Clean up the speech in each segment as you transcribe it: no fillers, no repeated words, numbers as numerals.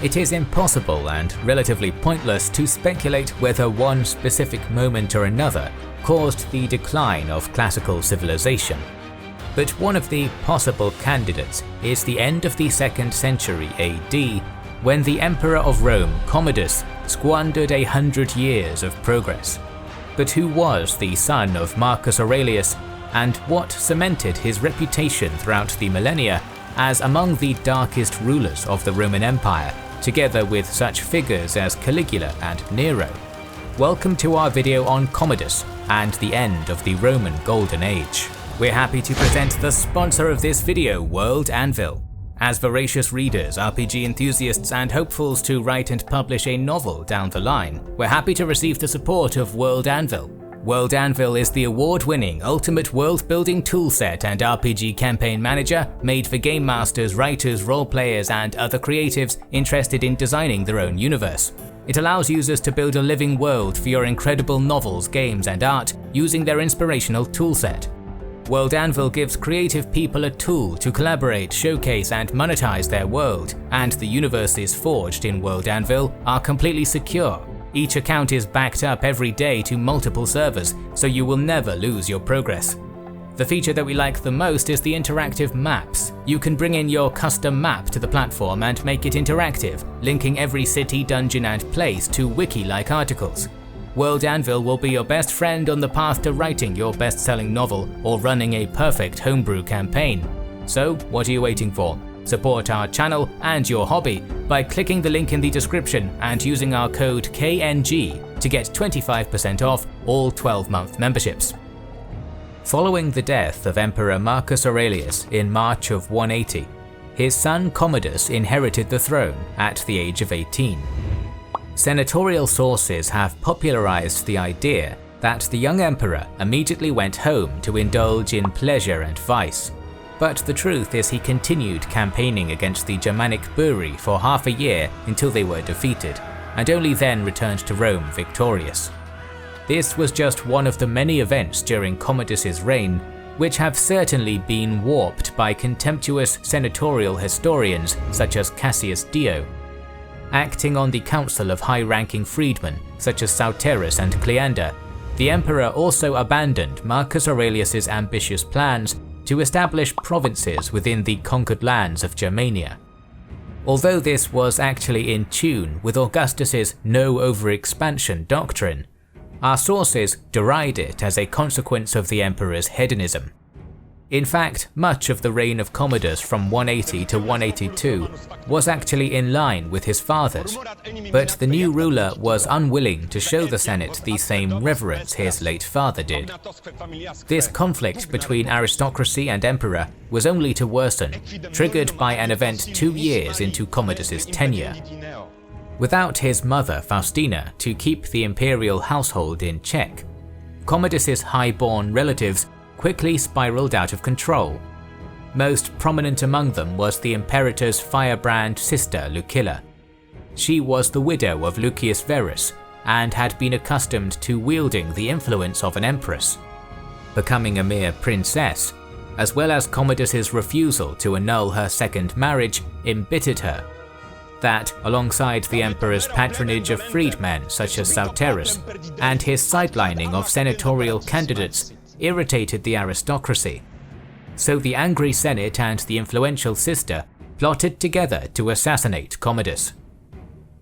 It is impossible and relatively pointless to speculate whether one specific moment or another caused the decline of classical civilization. But one of the possible candidates is the end of the 2nd century AD, when the Emperor of Rome, Commodus, squandered 100 years of progress. But who was the son of Marcus Aurelius, and what cemented his reputation throughout the millennia as among the darkest rulers of the Roman Empire, together with such figures as Caligula and Nero? Welcome to our video on Commodus and the end of the Roman Golden Age. We're happy to present the sponsor of this video, World Anvil. As voracious readers, RPG enthusiasts and hopefuls to write and publish a novel down the line, we're happy to receive the support of World Anvil. World Anvil is the award-winning ultimate world-building toolset and RPG campaign manager made for game masters, writers, role-players, and other creatives interested in designing their own universe. It allows users to build a living world for your incredible novels, games, and art using their inspirational toolset. World Anvil gives creative people a tool to collaborate, showcase, and monetize their world, and the universes forged in World Anvil are completely secure. Each account is backed up every day to multiple servers, so you will never lose your progress. The feature that we like the most is the interactive maps. You can bring in your custom map to the platform and make it interactive, linking every city, dungeon, and place to wiki-like articles. World Anvil will be your best friend on the path to writing your best-selling novel or running a perfect homebrew campaign. So, what are you waiting for? Support our channel and your hobby by clicking the link in the description and using our code KNG to get 25% off all 12-month memberships. Following the death of Emperor Marcus Aurelius in March of 180, his son Commodus inherited the throne at the age of 18. Senatorial sources have popularized the idea that the young emperor immediately went home to indulge in pleasure and vice. But the truth is he continued campaigning against the Germanic Buri for half a year until they were defeated, and only then returned to Rome victorious. This was just one of the many events during Commodus's reign, which have certainly been warped by contemptuous senatorial historians such as Cassius Dio. Acting on the council of high-ranking freedmen such as Sauterus and Cleander, the emperor also abandoned Marcus Aurelius's ambitious plans to establish provinces within the conquered lands of Germania. Although this was actually in tune with Augustus's no overexpansion doctrine, our sources deride it as a consequence of the emperor's hedonism. In fact, much of the reign of Commodus from 180 to 182 was actually in line with his father's, but the new ruler was unwilling to show the Senate the same reverence his late father did. This conflict between aristocracy and emperor was only to worsen, triggered by an event 2 years into Commodus's tenure. Without his mother Faustina to keep the imperial household in check, Commodus's high-born relatives quickly spiraled out of control. Most prominent among them was the imperator's firebrand sister Lucilla. She was the widow of Lucius Verus and had been accustomed to wielding the influence of an empress. Becoming a mere princess, as well as Commodus's refusal to annul her second marriage, embittered her. That, alongside the emperor's patronage of freedmen such as Sauterus and his sidelining of senatorial candidates, irritated the aristocracy. So the angry Senate and the influential sister plotted together to assassinate Commodus.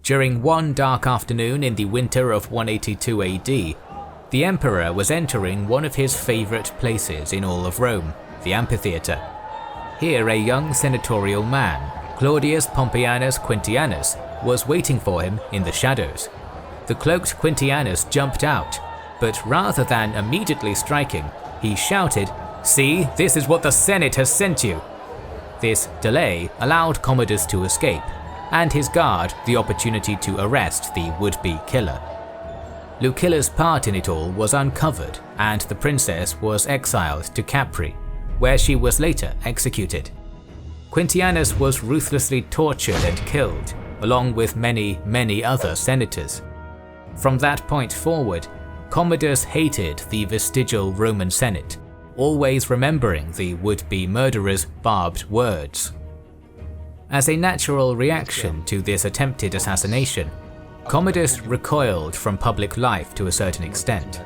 During one dark afternoon in the winter of 182 AD, the emperor was entering one of his favorite places in all of Rome, the amphitheater. Here a young senatorial man, Claudius Pompeianus Quintianus, was waiting for him in the shadows. The cloaked Quintianus jumped out, but rather than immediately striking, he shouted, "See, this is what the Senate has sent you!" This delay allowed Commodus to escape, and his guard the opportunity to arrest the would-be killer. Lucilla's part in it all was uncovered, and the princess was exiled to Capri, where she was later executed. Quintianus was ruthlessly tortured and killed, along with many other senators. From that point forward, Commodus hated the vestigial Roman Senate, always remembering the would-be murderer's barbed words. As a natural reaction to this attempted assassination, Commodus recoiled from public life to a certain extent.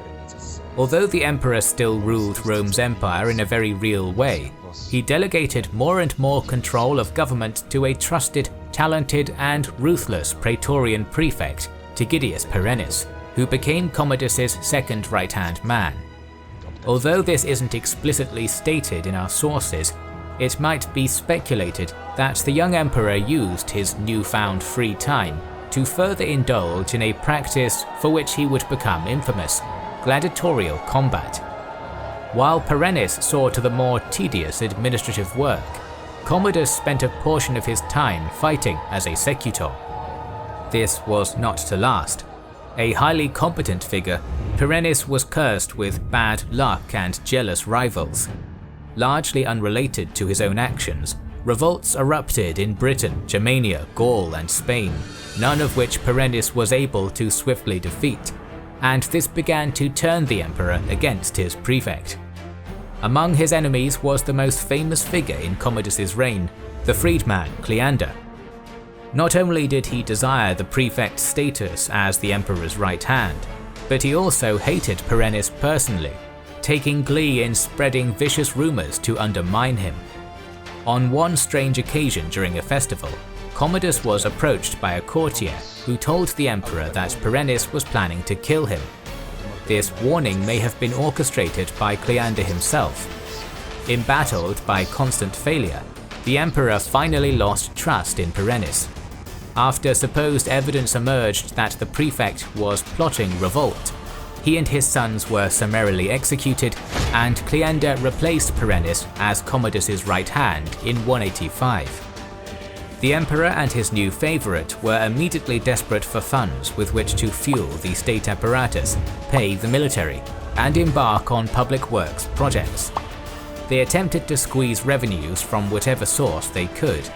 Although the emperor still ruled Rome's empire in a very real way, he delegated more and more control of government to a trusted, talented and ruthless praetorian prefect, Tigidius Perennis, who became Commodus's second right-hand man. Although this isn't explicitly stated in our sources, it might be speculated that the young emperor used his newfound free time to further indulge in a practice for which he would become infamous: gladiatorial combat. While Perennis saw to the more tedious administrative work, Commodus spent a portion of his time fighting as a secutor. This was not to last. A highly competent figure, Perennis was cursed with bad luck and jealous rivals. Largely unrelated to his own actions, revolts erupted in Britain, Germania, Gaul and Spain, none of which Perennis was able to swiftly defeat, and this began to turn the emperor against his prefect. Among his enemies was the most famous figure in Commodus's reign, the freedman Cleander. Not only did he desire the prefect's status as the emperor's right hand, but he also hated Perennis personally, taking glee in spreading vicious rumors to undermine him. On one strange occasion during a festival, Commodus was approached by a courtier who told the emperor that Perennis was planning to kill him. This warning may have been orchestrated by Cleander himself. Embattled by constant failure, the emperor finally lost trust in Perennis. After supposed evidence emerged that the prefect was plotting revolt, he and his sons were summarily executed, and Cleander replaced Perennis as Commodus's right hand in 185. The emperor and his new favourite were immediately desperate for funds with which to fuel the state apparatus, pay the military, and embark on public works projects. They attempted to squeeze revenues from whatever source they could,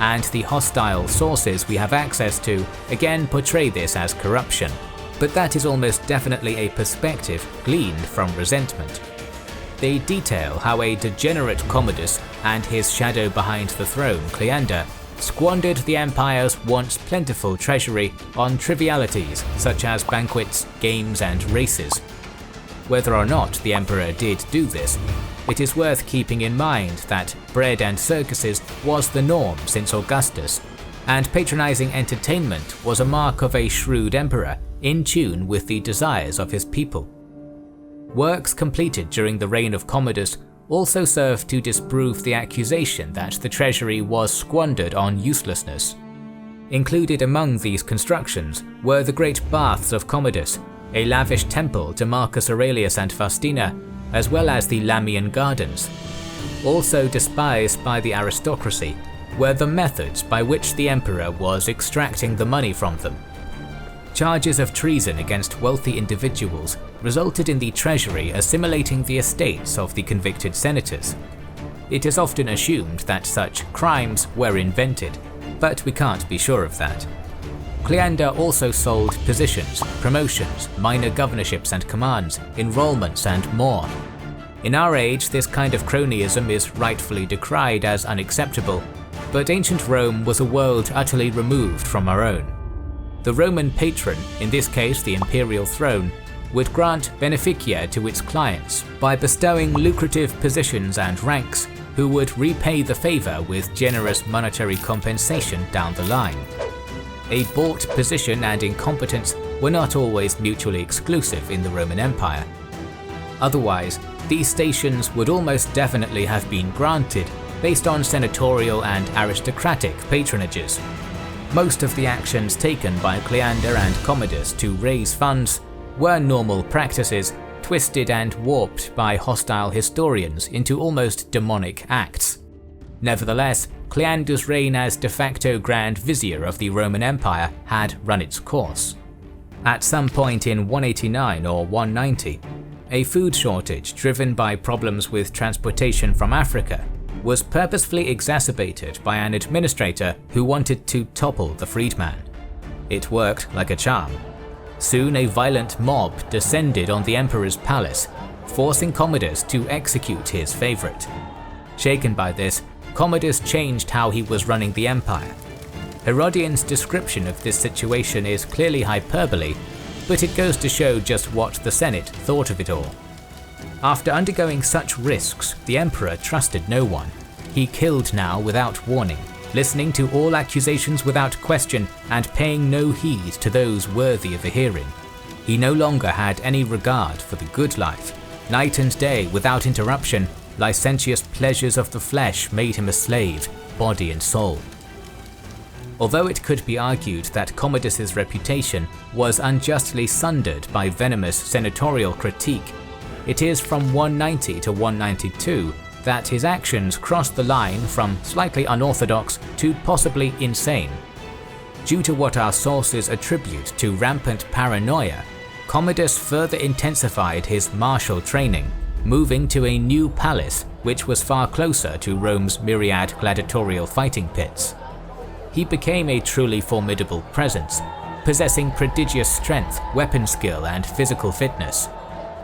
and the hostile sources we have access to again portray this as corruption, but that is almost definitely a perspective gleaned from resentment. They detail how a degenerate Commodus and his shadow behind the throne, Cleander, squandered the empire's once plentiful treasury on trivialities such as banquets, games and races. Whether or not the emperor did do this, it is worth keeping in mind that bread and circuses was the norm since Augustus, and patronizing entertainment was a mark of a shrewd emperor in tune with the desires of his people. Works completed during the reign of Commodus also served to disprove the accusation that the treasury was squandered on uselessness. Included among these constructions were the great baths of Commodus, a lavish temple to Marcus Aurelius and Faustina, as well as the Lamian Gardens. Also despised by the aristocracy were the methods by which the emperor was extracting the money from them. Charges of treason against wealthy individuals resulted in the treasury assimilating the estates of the convicted senators. It is often assumed that such crimes were invented, but we can't be sure of that. Cleander also sold positions, promotions, minor governorships and commands, enrollments and more. In our age, this kind of cronyism is rightfully decried as unacceptable, but ancient Rome was a world utterly removed from our own. The Roman patron, in this case the imperial throne, would grant beneficia to its clients by bestowing lucrative positions and ranks, who would repay the favour with generous monetary compensation down the line. A bought position and incompetence were not always mutually exclusive in the Roman Empire. Otherwise, these stations would almost definitely have been granted based on senatorial and aristocratic patronages. Most of the actions taken by Cleander and Commodus to raise funds were normal practices, twisted and warped by hostile historians into almost demonic acts. Nevertheless, Cleander's reign as de facto Grand Vizier of the Roman Empire had run its course. At some point in 189 or 190, a food shortage driven by problems with transportation from Africa was purposefully exacerbated by an administrator who wanted to topple the freedman. It worked like a charm. Soon a violent mob descended on the emperor's palace, forcing Commodus to execute his favourite. Shaken by this, Commodus changed how he was running the empire. Herodian's description of this situation is clearly hyperbole, but it goes to show just what the Senate thought of it all. After undergoing such risks, the emperor trusted no one. He killed now without warning, listening to all accusations without question and paying no heed to those worthy of a hearing. He no longer had any regard for the good life. Night and day, without interruption, licentious pleasures of the flesh made him a slave, body and soul. Although it could be argued that Commodus's reputation was unjustly sundered by venomous senatorial critique, it is from 190 to 192 that his actions crossed the line from slightly unorthodox to possibly insane. Due to what our sources attribute to rampant paranoia, Commodus further intensified his martial training, moving to a new palace which was far closer to Rome's myriad gladiatorial fighting pits. He became a truly formidable presence, possessing prodigious strength, weapon skill, and physical fitness.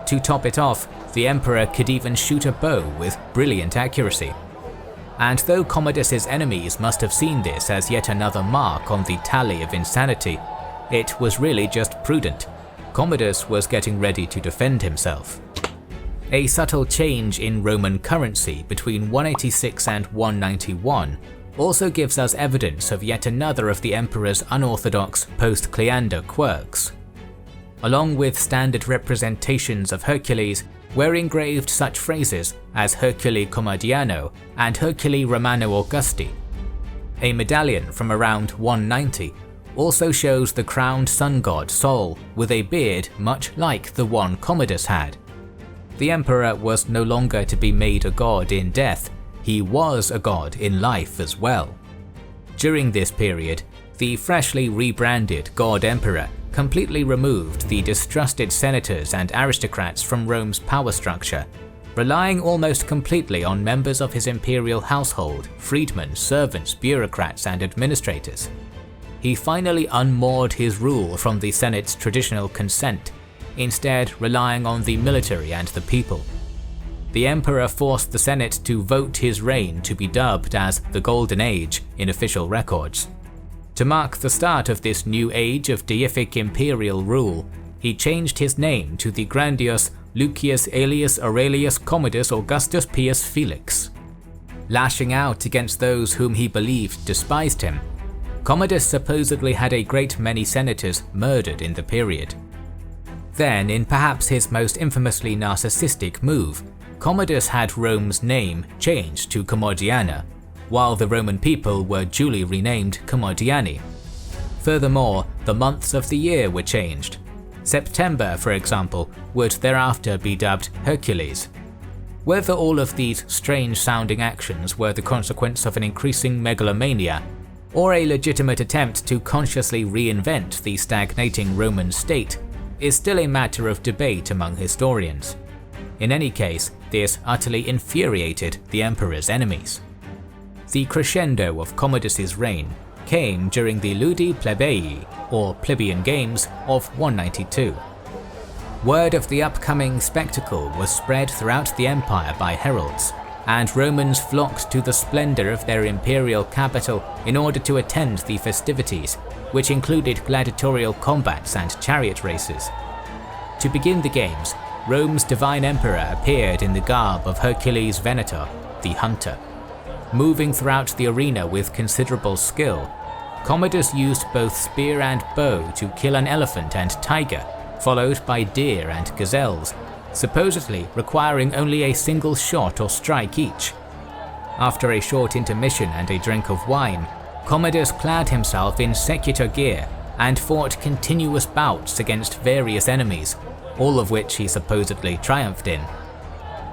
To top it off, the emperor could even shoot a bow with brilliant accuracy. And though Commodus's enemies must have seen this as yet another mark on the tally of insanity, it was really just prudent. Commodus was getting ready to defend himself. A subtle change in Roman currency between 186 and 191 also gives us evidence of yet another of the emperor's unorthodox post-Cleander quirks. Along with standard representations of Hercules were engraved such phrases as Hercule Commodiano and Hercule Romano Augusti. A medallion from around 190 also shows the crowned sun god Sol with a beard much like the one Commodus had. The emperor was no longer to be made a god in death, he was a god in life as well. During this period, the freshly rebranded God Emperor completely removed the distrusted senators and aristocrats from Rome's power structure, relying almost completely on members of his imperial household, freedmen, servants, bureaucrats, and administrators. He finally unmoored his rule from the Senate's traditional consent, instead relying on the military and the people. The emperor forced the Senate to vote his reign to be dubbed as the Golden Age in official records. To mark the start of this new age of deific imperial rule, he changed his name to the grandiose Lucius Aelius Aurelius Commodus Augustus Pius Felix. Lashing out against those whom he believed despised him, Commodus supposedly had a great many senators murdered in the period. Then, in perhaps his most infamously narcissistic move, Commodus had Rome's name changed to Commodiana, while the Roman people were duly renamed Commodiani. Furthermore, the months of the year were changed. September, for example, would thereafter be dubbed Hercules. Whether all of these strange-sounding actions were the consequence of an increasing megalomania, or a legitimate attempt to consciously reinvent the stagnating Roman state, is still a matter of debate among historians. In any case, this utterly infuriated the emperor's enemies. The crescendo of Commodus's reign came during the Ludi Plebeii, or plebeian games, of 192. Word of the upcoming spectacle was spread throughout the empire by heralds, and Romans flocked to the splendor of their imperial capital in order to attend the festivities, which included gladiatorial combats and chariot races. To begin the games, Rome's divine emperor appeared in the garb of Hercules Venator, the hunter. Moving throughout the arena with considerable skill, Commodus used both spear and bow to kill an elephant and tiger, followed by deer and gazelles, supposedly requiring only a single shot or strike each. After a short intermission and a drink of wine, Commodus clad himself in secutor gear and fought continuous bouts against various enemies, all of which he supposedly triumphed in.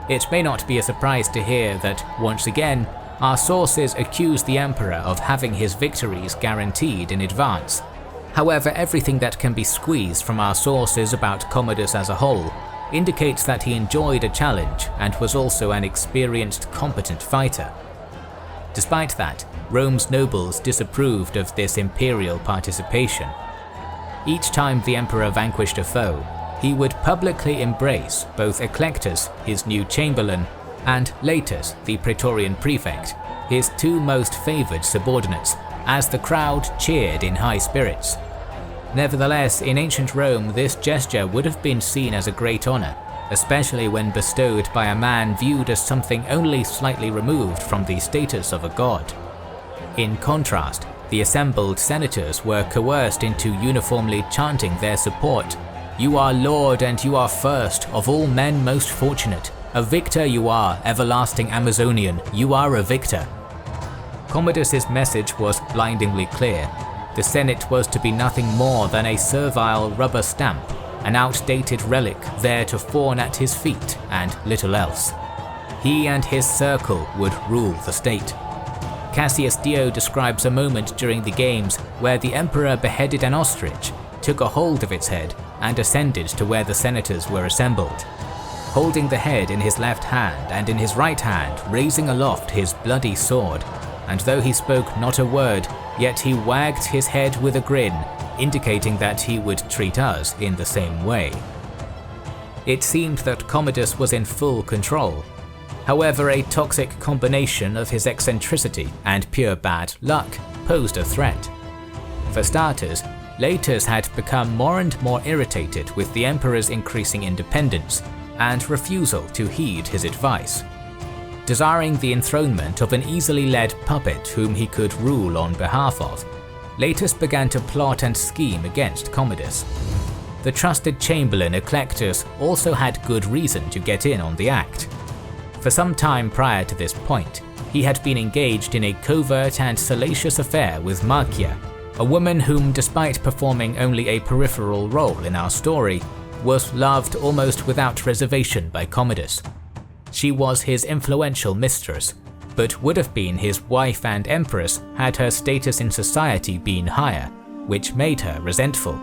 It may not be a surprise to hear that, once again, our sources accuse the emperor of having his victories guaranteed in advance. However, everything that can be squeezed from our sources about Commodus as a whole indicates that he enjoyed a challenge and was also an experienced, competent fighter. Despite that, Rome's nobles disapproved of this imperial participation. Each time the emperor vanquished a foe, he would publicly embrace both Eclectus, his new chamberlain, and Latus, the Praetorian prefect, his two most favoured subordinates, as the crowd cheered in high spirits. Nevertheless, in ancient Rome, this gesture would have been seen as a great honour, especially when bestowed by a man viewed as something only slightly removed from the status of a god. In contrast, the assembled senators were coerced into uniformly chanting their support. "You are Lord and you are first, of all men most fortunate. A victor you are, everlasting Amazonian, you are a victor." Commodus's message was blindingly clear. The Senate was to be nothing more than a servile rubber stamp, an outdated relic there to fawn at his feet and little else. He and his circle would rule the state. Cassius Dio describes a moment during the games where the emperor beheaded an ostrich, took a hold of its head, and ascended to where the senators were assembled. Holding the head in his left hand and in his right hand raising aloft his bloody sword, and though he spoke not a word, yet he wagged his head with a grin, indicating that he would treat us in the same way. It seemed that Commodus was in full control. However, a toxic combination of his eccentricity and pure bad luck posed a threat. For starters, Latus had become more and more irritated with the emperor's increasing independence and refusal to heed his advice. Desiring the enthronement of an easily led puppet whom he could rule on behalf of, Latus began to plot and scheme against Commodus. The trusted chamberlain Eclectus also had good reason to get in on the act. For some time prior to this point, he had been engaged in a covert and salacious affair with Marcia, a woman whom, despite performing only a peripheral role in our story, was loved almost without reservation by Commodus. She was his influential mistress, but would have been his wife and empress had her status in society been higher, which made her resentful.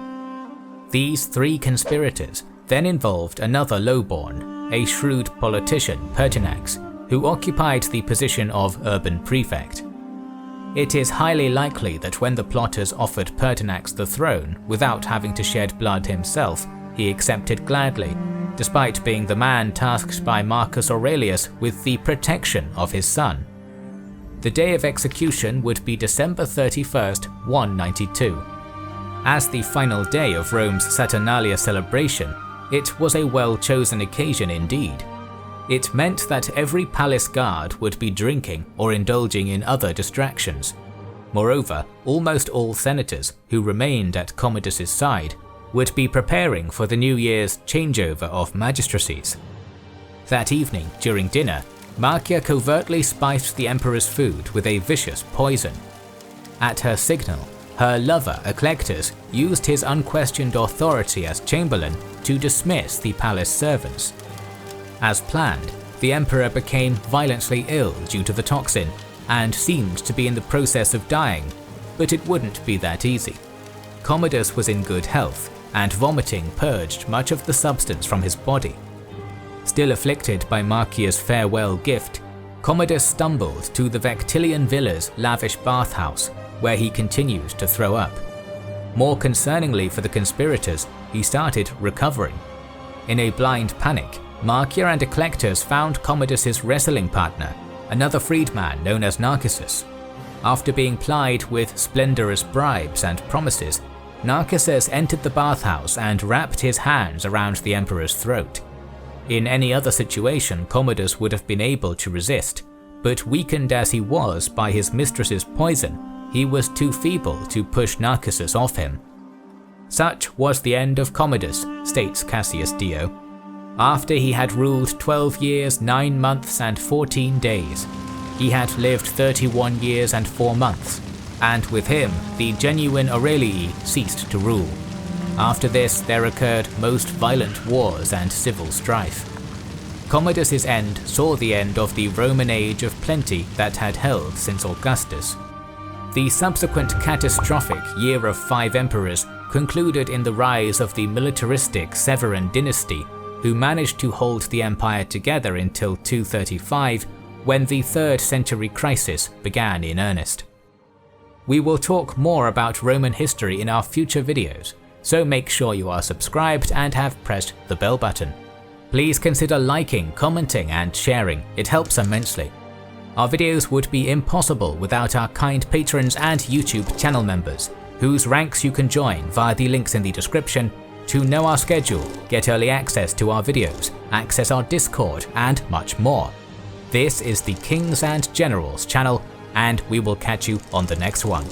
These three conspirators then involved another lowborn, a shrewd politician, Pertinax, who occupied the position of urban prefect. It is highly likely that when the plotters offered Pertinax the throne without having to shed blood himself, he accepted gladly, despite being the man tasked by Marcus Aurelius with the protection of his son. The day of execution would be December 31st, 192. As the final day of Rome's Saturnalia celebration, it was a well-chosen occasion indeed. It meant that every palace guard would be drinking or indulging in other distractions. Moreover, almost all senators who remained at Commodus's side would be preparing for the New Year's changeover of magistracies. That evening, during dinner, Marcia covertly spiced the emperor's food with a vicious poison. At her signal, her lover Eclectus used his unquestioned authority as chamberlain to dismiss the palace servants. As planned, the emperor became violently ill due to the toxin and seemed to be in the process of dying, but it wouldn't be that easy. Commodus was in good health, and vomiting purged much of the substance from his body. Still afflicted by Marcia's farewell gift, Commodus stumbled to the Vectilian villa's lavish bathhouse, where he continued to throw up. More concerningly for the conspirators, he started recovering. In a blind panic, Marcia and Eclectus found Commodus's wrestling partner, another freedman known as Narcissus. After being plied with splendorous bribes and promises, Narcissus entered the bathhouse and wrapped his hands around the emperor's throat. In any other situation, Commodus would have been able to resist, but weakened as he was by his mistress's poison, he was too feeble to push Narcissus off him. Such was the end of Commodus, states Cassius Dio. After he had ruled 12 years, 9 months and 14 days, he had lived 31 years and 4 months, and with him, the genuine Aurelii ceased to rule. After this, there occurred most violent wars and civil strife. Commodus's end saw the end of the Roman age of plenty that had held since Augustus. The subsequent catastrophic Year of 5 Emperors concluded in the rise of the militaristic Severan dynasty, who managed to hold the empire together until 235, when the 3rd century crisis began in earnest. We will talk more about Roman history in our future videos, so make sure you are subscribed and have pressed the bell button. Please consider liking, commenting and sharing, it helps immensely. Our videos would be impossible without our kind patrons and YouTube channel members, whose ranks you can join via the links in the description to know our schedule, get early access to our videos, access our Discord, and much more. This is the Kings and Generals channel, and we will catch you on the next one.